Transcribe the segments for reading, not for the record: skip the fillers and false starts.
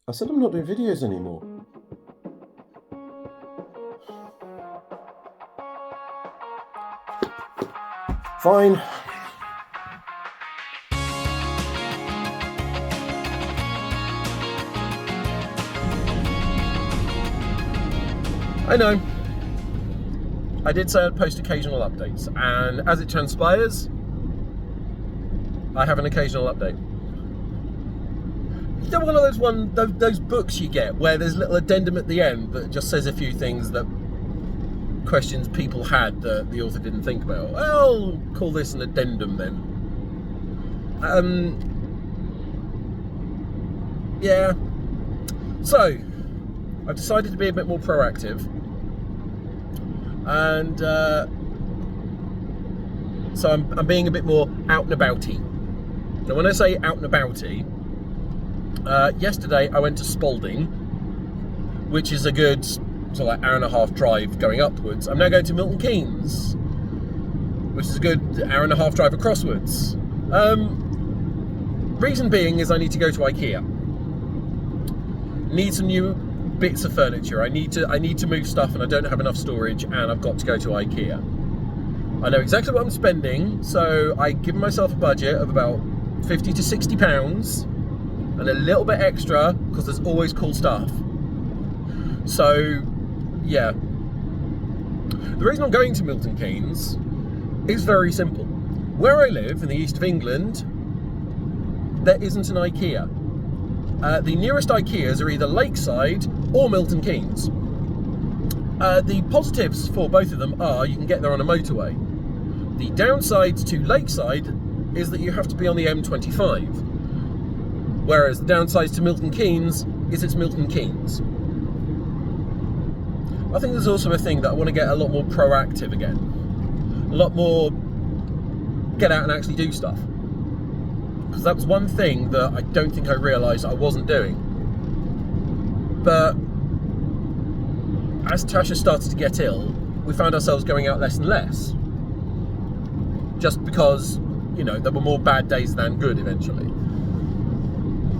I said I'm not doing videos anymore. Fine. I know. I did say I'd post occasional updates, and as it transpires, I have an occasional update. You know, one of those books you get where there's a little addendum at the end that just says a few things that questions people had that the author didn't think about. I'll call this an addendum then. Yeah. So I've decided to be a bit more proactive, and so I'm being a bit more out and abouty. Now, when I say out and abouty, yesterday I went to Spalding, which is a good like hour and a half drive going upwards. I'm now going to Milton Keynes, which is a good hour and a half drive acrosswards. Reason being is I need to go to Ikea. Need some new bits of furniture. I need to move stuff, and I don't have enough storage, and I've got to go to Ikea. I know exactly what I'm spending, so I give myself a budget of about £50 to £60 and a little bit extra because there's always cool stuff. So yeah, the reason I'm going to Milton Keynes is very simple. Where I live in the east of England, there isn't an Ikea. The nearest Ikeas are either Lakeside or Milton Keynes. The positives for both of them are you can get there on a motorway. The downsides to Lakeside is that you have to be on the M25, whereas the downsides to Milton Keynes is it's Milton Keynes. I think there's also a thing that I want to get a lot more proactive again. A lot more get out and actually do stuff. Because that was one thing that I don't think I realised I wasn't doing. But as Tasha started to get ill, we found ourselves going out less and less. Just because, you know, there were more bad days than good eventually.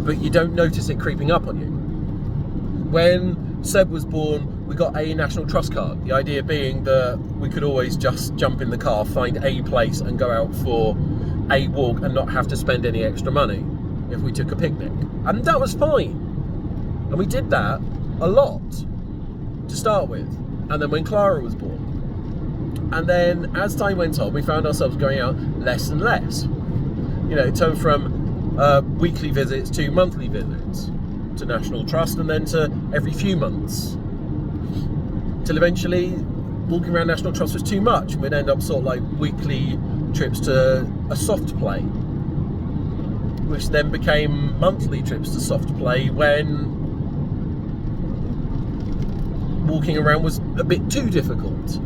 But you don't notice it creeping up on you. When Seb was born, we got a National Trust card. The idea being that we could always just jump in the car, find a place and go out for a walk and not have to spend any extra money if we took a picnic. And that was fine. And we did that a lot to start with. And then when Clara was born. And then as time went on, we found ourselves going out less and less. You know, it turned from weekly visits to monthly visits, to National Trust, and then to every few months. Till eventually, walking around National Trust was too much. We'd end up sort of like weekly trips to a soft play, which then became monthly trips to soft play when walking around was a bit too difficult.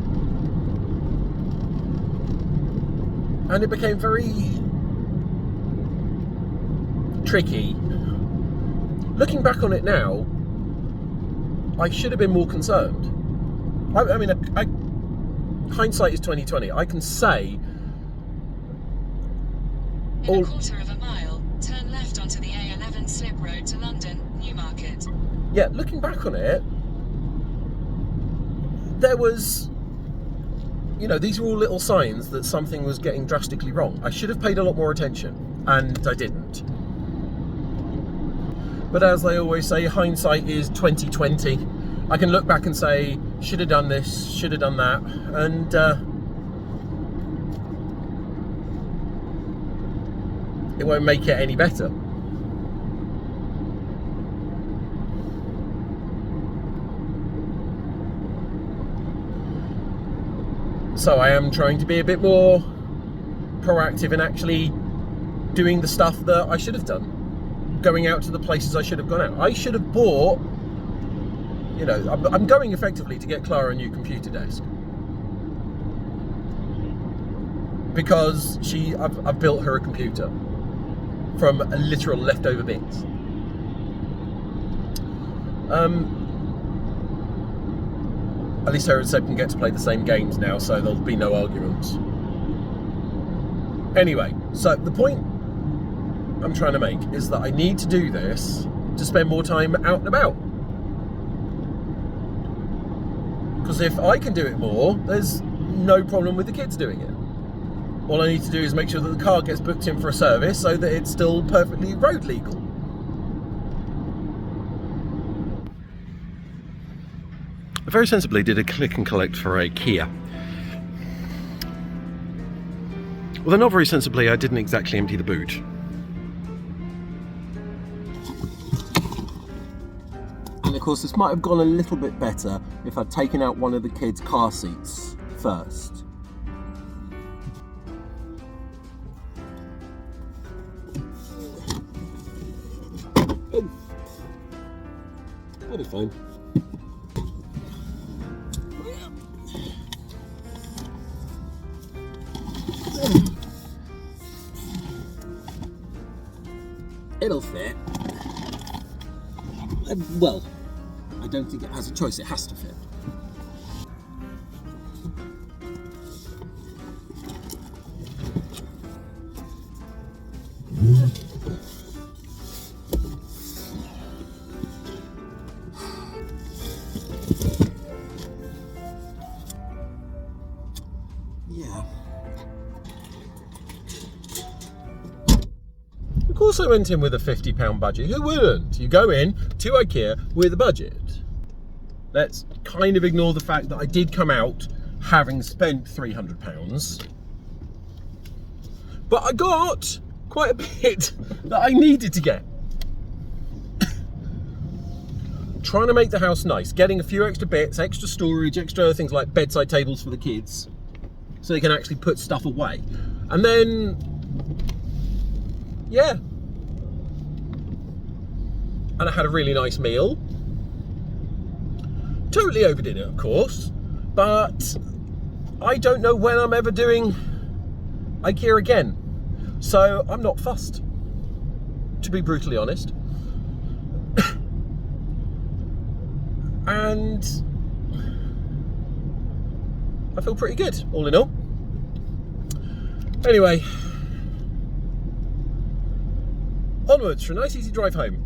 And it became very tricky. Looking back on it now, I should have been more concerned. I mean, hindsight is 20/20. I can say in a quarter of a mile, turn left onto the A11 slip road to London, Newmarket. Yeah, looking back on it, there was, you know, these were all little signs that something was getting drastically wrong. I should have paid a lot more attention, and I didn't. But as they always say, hindsight is 20/20. I can look back and say, should have done this, should have done that, and it won't make it any better. So I am trying to be a bit more proactive in actually doing the stuff that I should have done. Going out to the places I should have gone out. I should have bought, you know, I'm going effectively to get Clara a new computer desk. Because I've built her a computer from literal leftover bits. At least her and Seb can get to play the same games now, so there'll be no arguments. Anyway, so the point I'm trying to make is that I need to do this to spend more time out and about. Because if I can do it more, there's no problem with the kids doing it. All I need to do is make sure that the car gets booked in for a service so that it's still perfectly road legal. I very sensibly did a click and collect for a Ikea. Although not very sensibly, I didn't exactly empty the boot. And of course, this might have gone a little bit better if I'd taken out one of the kids' car seats first. Oh. That'll be fine. It'll fit. Well, I don't think it has a choice, it has to fit. Yeah. Of course I went in with a £50 budget. Who wouldn't? You go in to Ikea with a budget. Let's kind of ignore the fact that I did come out having spent £300. But I got quite a bit that I needed to get. Trying to make the house nice, getting a few extra bits, extra storage, extra things like bedside tables for the kids, so they can actually put stuff away. And then, yeah. And I had a really nice meal. Totally overdid it, of course, but I don't know when I'm ever doing Ikea again. So I'm not fussed, to be brutally honest. And I feel pretty good, all in all. Anyway, onwards for a nice easy drive home.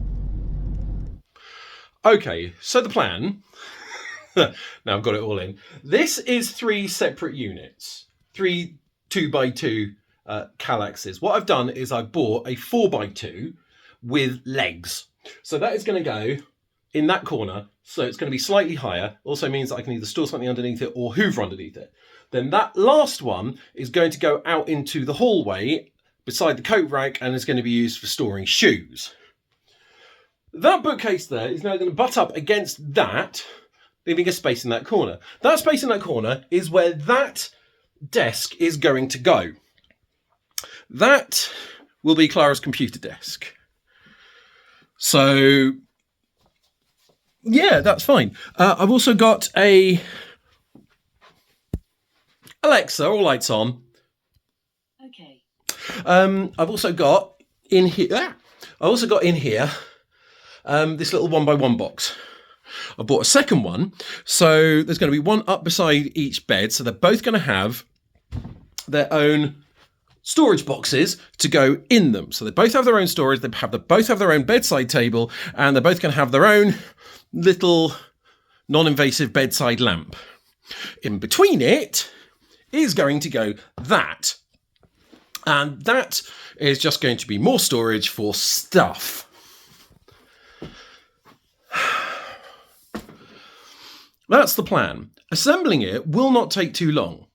Okay, so the plan, now I've got it all in. This is 3 separate units, 3 2x2 Kallaxes. What I've done is I bought a 4x2 with legs. So that is going to go in that corner, so it's going to be slightly higher. Also means that I can either store something underneath it or hoover underneath it. Then that last one is going to go out into the hallway beside the coat rack and is going to be used for storing shoes. That bookcase there is now going to butt up against that, leaving a space in that corner. That space in that corner is where that desk is going to go. That will be Clara's computer desk. So, yeah, that's fine. I've also got a Alexa, all lights on. Okay. I've also got in here. This little 1x1 box. I bought a second one, so there's going to be one up beside each bed, so they're both going to have their own storage boxes to go in them. So they both have their own storage, they both have their own bedside table, and they're both going to have their own little non-invasive bedside lamp. In between it is going to go that. And that is just going to be more storage for stuff. That's the plan. Assembling it will not take too long.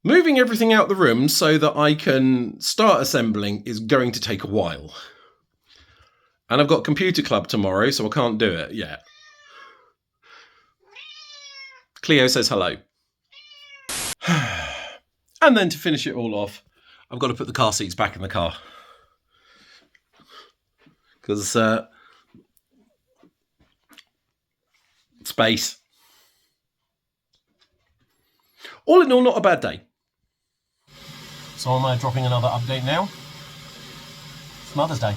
Moving everything out the room so that I can start assembling is going to take a while. And I've got computer club tomorrow, so I can't do it yet. Cleo says hello. And then to finish it all off, I've got to put the car seats back in the car. Because space. All in all, not a bad day. So am I dropping another update now? It's Mother's Day.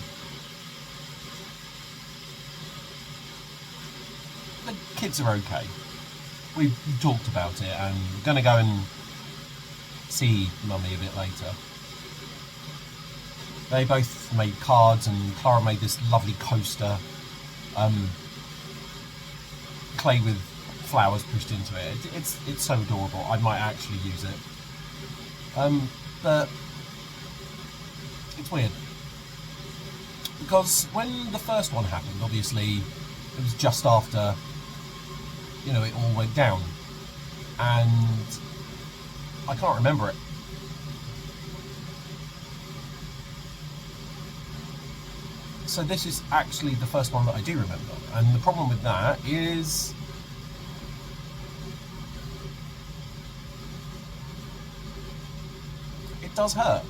The kids are okay. We've talked about it and we're going to go and see Mummy a bit later. They both made cards, and Clara made this lovely coaster, clay with flowers pushed into it. It's so adorable. I might actually use it. But it's weird because when the first one happened, obviously it was just after, you know, it all went down, and I can't remember it. So this is actually the first one that I do remember, and the problem with that is it does hurt.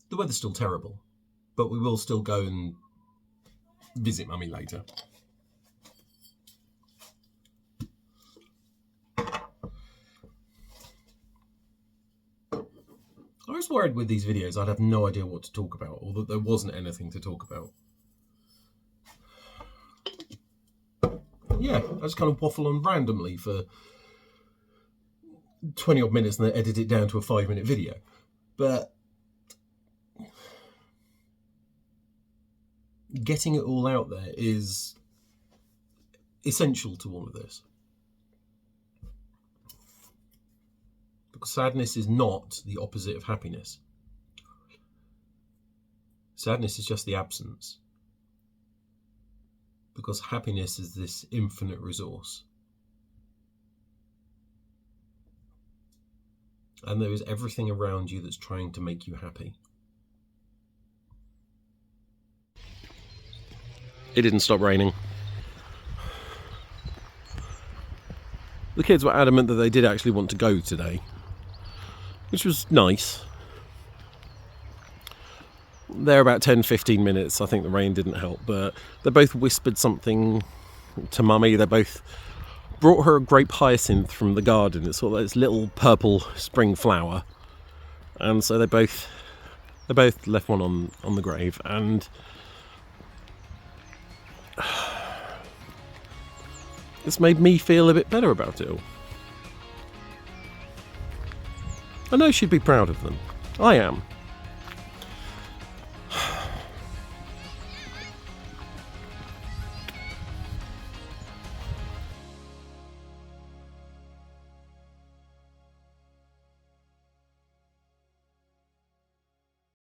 The weather's still terrible, but we will still go and visit Mummy later. I was worried with these videos I'd have no idea what to talk about, or that there wasn't anything to talk about. Yeah, I just kind of waffle on randomly for 20 odd minutes and then edit it down to a 5-minute video. But getting it all out there is essential to all of this. Because sadness is not the opposite of happiness. Sadness is just the absence. Because happiness is this infinite resource. And there is everything around you that's trying to make you happy. It didn't stop raining. The kids were adamant that they did actually want to go today, which was nice. They're about 10-15 minutes. I think the rain didn't help, but they both whispered something to Mummy. They both brought her a grape hyacinth from the garden. It's sort of this little purple spring flower, and so they both left one on the grave, and it's made me feel a bit better about it all. I know she'd be proud of them. I am.